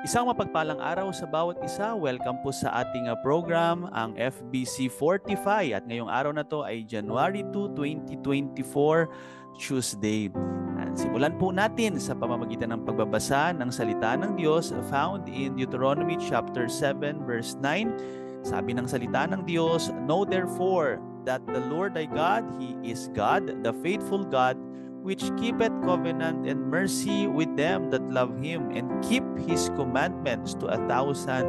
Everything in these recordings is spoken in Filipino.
Isang mapagpalang araw sa bawat isa. Welcome po sa ating program, ang FBC Fortify. At ngayong araw na to ay January 2, 2024, Tuesday. At simulan po natin sa pamamagitan ng pagbabasa ng salita ng Diyos found in Deuteronomy chapter 7 verse 9. Sabi ng salita ng Diyos, "Know therefore that the Lord thy God, He is God, the faithful God, which keepeth covenant and mercy with them that love Him, and keep His commandments to 1,000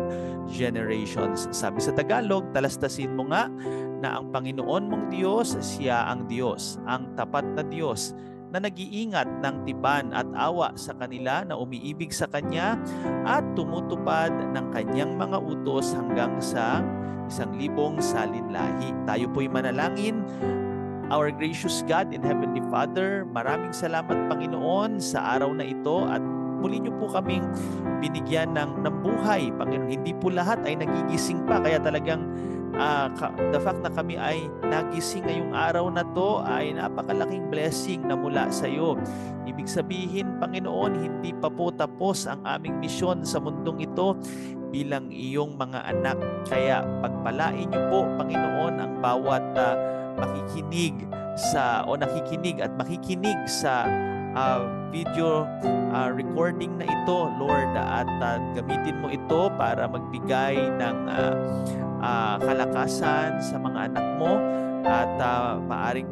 generations." Sabi sa Tagalog, talastasin mo nga na ang Panginoon mong Diyos, siya ang Diyos, ang tapat na Diyos, na nag-iingat ng tipan at awa sa kanila na umiibig sa Kanya at tumutupad ng Kanyang mga utos hanggang sa 1,000 salinlahi. Tayo po'y manalangin. Our gracious God and Heavenly Father, maraming salamat Panginoon sa araw na ito at muli niyo po kaming binigyan ng buhay. Panginoon, hindi po lahat ay nagigising pa, kaya talagang the fact na kami ay nagising ngayong araw na to ay napakalaking blessing na mula sa iyo. Ibig sabihin, Panginoon, hindi pa po tapos ang aming misyon sa mundong ito bilang iyong mga anak. Kaya pagpalain niyo po, Panginoon, ang bawat makikinig at makikinig sa video recording na ito, Lord, at gamitin mo ito para magbigay ng kalakasan sa mga anak mo at maaring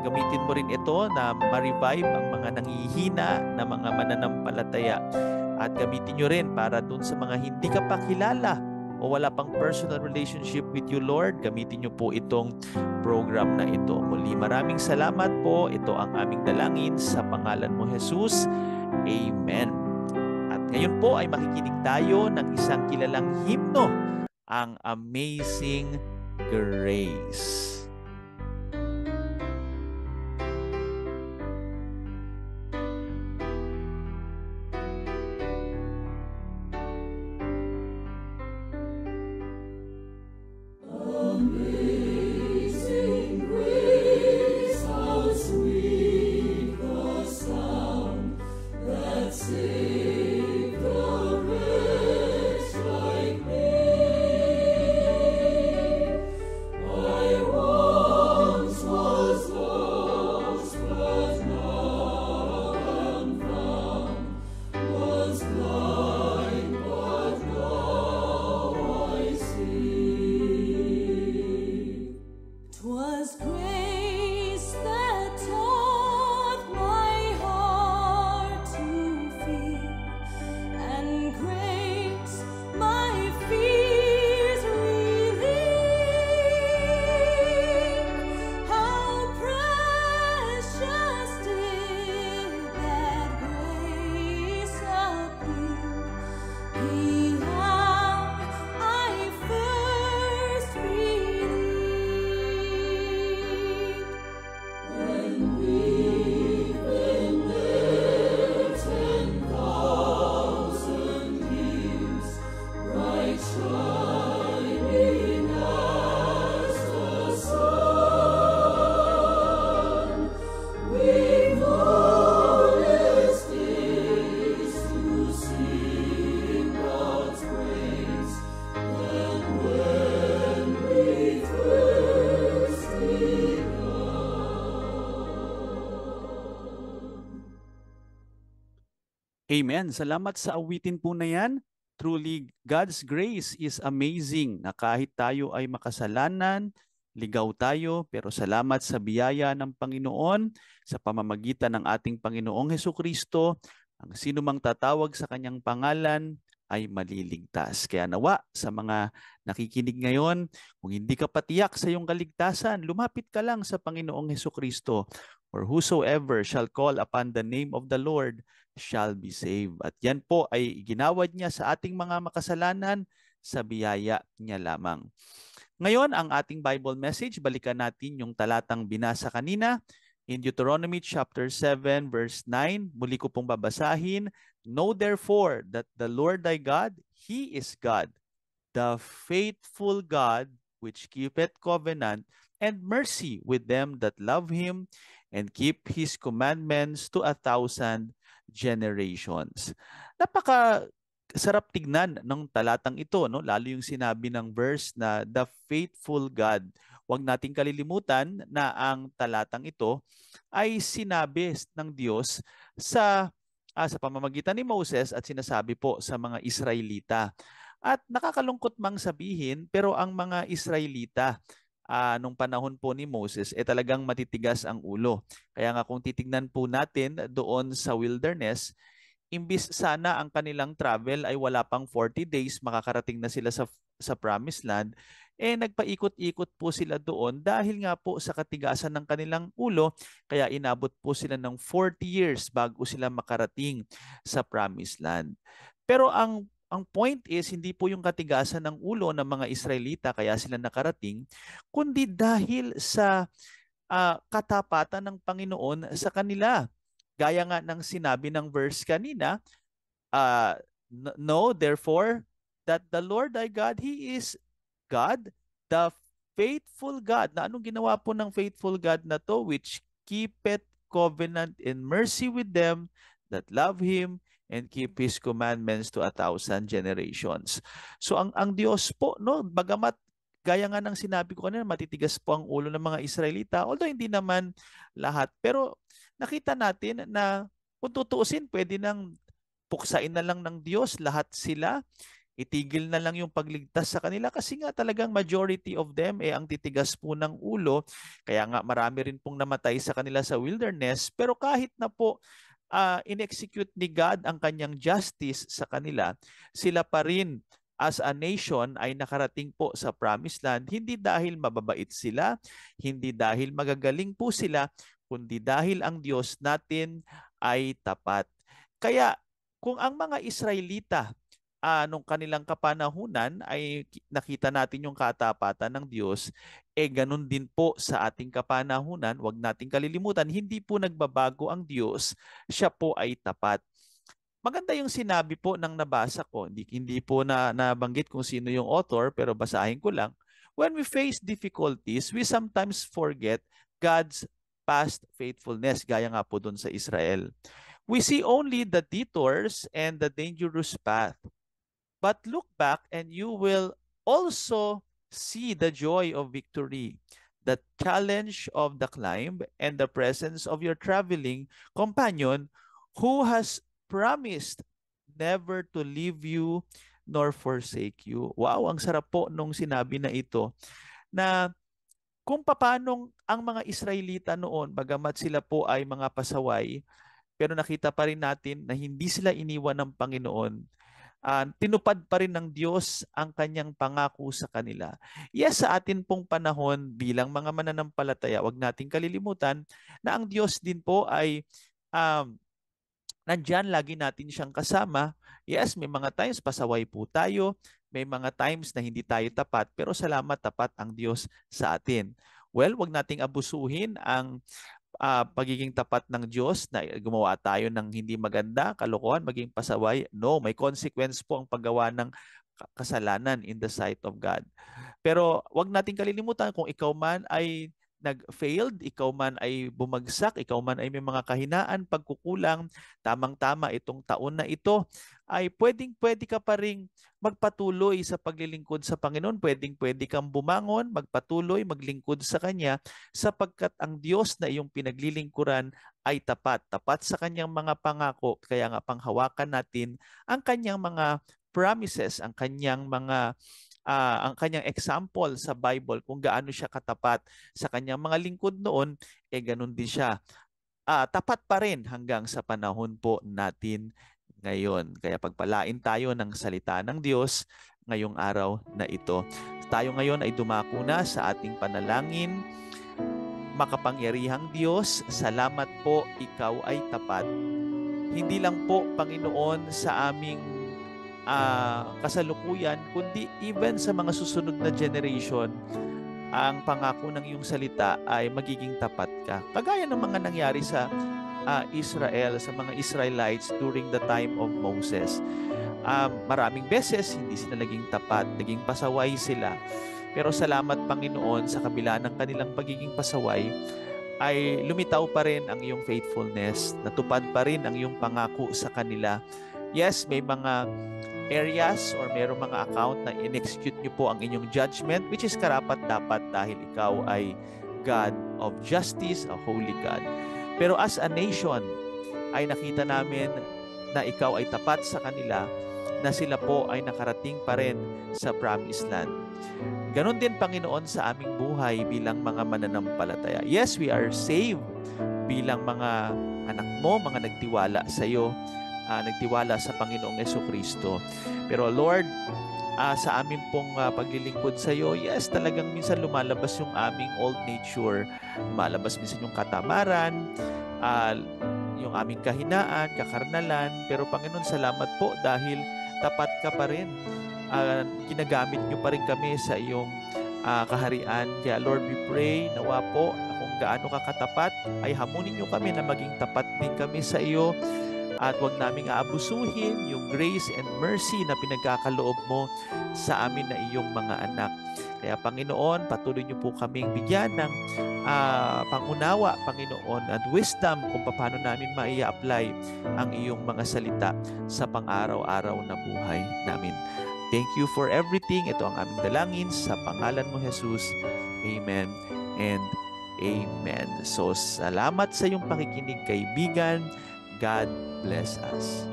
gamitin mo rin ito na ma-revive ang mga nangihina na mga mananampalataya, at gamitin nyo rin para dun sa mga hindi ka pa kilala o wala pang personal relationship with you, Lord, gamitin nyo po itong program na ito. Muli, maraming salamat po. Ito ang aming dalangin sa pangalan mo, Jesus. Amen. At ngayon po ay makikinig tayo ng isang kilalang himno, ang Amazing Grace. Amen. Salamat sa awitin po na yan. Truly, God's grace is amazing, na kahit tayo ay makasalanan, ligaw tayo, pero salamat sa biyaya ng Panginoon sa pamamagitan ng ating Panginoong Hesukristo. Ang sino mang tatawag sa kanyang pangalan ay maliligtas. Kaya nawa sa mga nakikinig ngayon, kung hindi ka patiyak sa iyong kaligtasan, lumapit ka lang sa Panginoong Hesukristo. For whosoever shall call upon the name of the Lord shall be saved. At yan po ay ginawad niya sa ating mga makasalanan sa biyaya niya lamang. Ngayon, ang ating Bible message, balikan natin yung talatang binasa kanina in Deuteronomy chapter 7 verse 9. Muli ko pong babasahin. "Know therefore that the Lord thy God, He is God, the faithful God, which keepeth covenant and mercy with them that love Him, and keep His commandments to 1,000 generations." Napaka sarap tignan ng talatang ito, no? Lalo yung sinabi ng verse na the faithful God. Huwag nating kalilimutan na ang talatang ito ay sinabi ng Diyos sa pamamagitan ni Moses at sinasabi po sa mga Israelita. At nakakalungkot mang sabihin, pero ang mga Israelita nung panahon po ni Moses, talagang matitigas ang ulo. Kaya nga kung titignan po natin doon sa wilderness, imbis sana ang kanilang travel ay wala pang 40 days, makakarating na sila sa promised land, nagpaikot-ikot po sila doon dahil nga po sa katigasan ng kanilang ulo, kaya inabot po sila ng 40 years bago sila makarating sa promised land. Pero ang point is, hindi po yung katigasan ng ulo ng mga Israelita kaya sila nakarating, kundi dahil sa katapatan ng Panginoon sa kanila. Gaya nga ng sinabi ng verse kanina, know therefore that the Lord thy God, He is God, the faithful God. Na anong ginawa po ng faithful God na to? Which keepeth covenant and mercy with them that love Him and keep His commandments to 1,000 generations. So ang Diyos po, no, bagamat gaya nga ng sinabi ko kanina, matitigas po ang ulo ng mga Israelita, although hindi naman lahat. Pero nakita natin na kung tutuusin, pwede nang puksain na lang ng Diyos lahat sila, itigil na lang yung pagligtas sa kanila kasi nga talagang majority of them ang titigas po ng ulo. Kaya nga marami rin pong namatay sa kanila sa wilderness. Pero kahit na po in-execute ni God ang kanyang justice sa kanila, sila pa rin as a nation ay nakarating po sa promised land, hindi dahil mababait sila, hindi dahil magagaling po sila, kundi dahil ang Diyos natin ay tapat. Kaya kung ang mga Israelita nung kanilang kapanahunan ay nakita natin yung katapatan ng Diyos, ganun din po sa ating kapanahunan. Huwag nating kalilimutan, hindi po nagbabago ang Diyos, siya po ay tapat. Maganda yung sinabi po ng nabasa ko, hindi po nabanggit kung sino yung author, pero basahin ko lang. When we face difficulties, we sometimes forget God's past faithfulness, gaya nga po dun sa Israel. We see only the detours and the dangerous path. But look back and you will also see the joy of victory, the challenge of the climb, and the presence of your traveling companion who has promised never to leave you nor forsake you. Wow, ang sarap po nung sinabi na ito, na kung paanong ang mga Israelita noon, bagamat sila po ay mga pasaway, pero nakita pa rin natin na hindi sila iniwan ng Panginoon. Tinupad pa rin ng Diyos ang kanyang pangako sa kanila. Yes, sa atin pong panahon bilang mga mananampalataya, wag nating kalilimutan na ang Diyos din po ay nandyan, lagi natin siyang kasama. Yes, may mga times pasaway po tayo, may mga times na hindi tayo tapat, pero salamat, tapat ang Diyos sa atin. Well, wag nating abusuhin ang pagiging tapat ng Diyos na gumawa tayo ng hindi maganda, kalokohan, maging pasaway. No, may consequence po ang paggawa ng kasalanan in the sight of God. Pero wag nating kalilimutan, kung ikaw man ay nag-failed, ikaw man ay bumagsak, ikaw man ay may mga kahinaan, pagkukulang, tamang-tama itong taon na ito, ay pwedeng-pwede ka pa rin magpatuloy sa paglilingkod sa Panginoon, pwedeng-pwede kang bumangon, magpatuloy, maglingkod sa Kanya, sapagkat ang Diyos na iyong pinaglilingkuran ay tapat. Tapat sa Kanyang mga pangako, kaya nga panghawakan natin ang Kanyang mga promises, ang kanyang example sa Bible kung gaano siya katapat sa kanyang mga lingkod noon, ganun din siya. Tapat pa rin hanggang sa panahon po natin ngayon. Kaya pagpalain tayo ng salita ng Diyos ngayong araw na ito. Tayo ngayon ay dumako na sa ating panalangin. Makapangyarihang Diyos, salamat po, ikaw ay tapat. Hindi lang po, Panginoon, sa aming kasalukuyan, kundi even sa mga susunod na generation, ang pangako ng iyong salita ay magiging tapat ka. Kagaya ng mga nangyari sa Israel, sa mga Israelites during the time of Moses. Maraming beses, hindi sila naging tapat, naging pasaway sila. Pero salamat, Panginoon, sa kabila ng kanilang pagiging pasaway, ay lumitaw pa rin ang iyong faithfulness, natupad pa rin ang iyong pangako sa kanila. Yes, may mga areas or mayroong mga account na in-execute nyo po ang inyong judgment, which is karapat-dapat dahil ikaw ay God of justice, a holy God. Pero as a nation, ay nakita namin na ikaw ay tapat sa kanila, na sila po ay nakarating pa rin sa promised land. Ganon din, Panginoon, sa aming buhay bilang mga mananampalataya. Yes, we are saved bilang mga anak mo, mga nagtiwala sa iyo, nagtiwala sa Panginoong Jesucristo. Pero Lord, sa amin pong paglilingkod sa iyo, yes, talagang minsan lumalabas yung aming old nature, lumalabas minsan yung katamaran, yung aming kahinaan, kakarnalan. Pero Panginoon, salamat po dahil tapat ka pa rin. Ginagamit nyo pa rin kami sa iyong kaharian. Kaya Lord, we pray, nawa po, kung gaano ka katapat, ay hamunin nyo kami na maging tapat din kami sa iyo. At huwag naming aabusuhin yung grace and mercy na pinagkakaloob mo sa amin na iyong mga anak. Kaya Panginoon, patuloy niyo po kaming bigyan ng pangunawa, Panginoon, at wisdom kung paano namin maia-apply ang iyong mga salita sa pang-araw-araw na buhay namin. Thank you for everything. Ito ang aming dalangin sa pangalan mo, Jesus. Amen and amen. So, salamat sa iyong pakikinig, kaibigan. God bless us.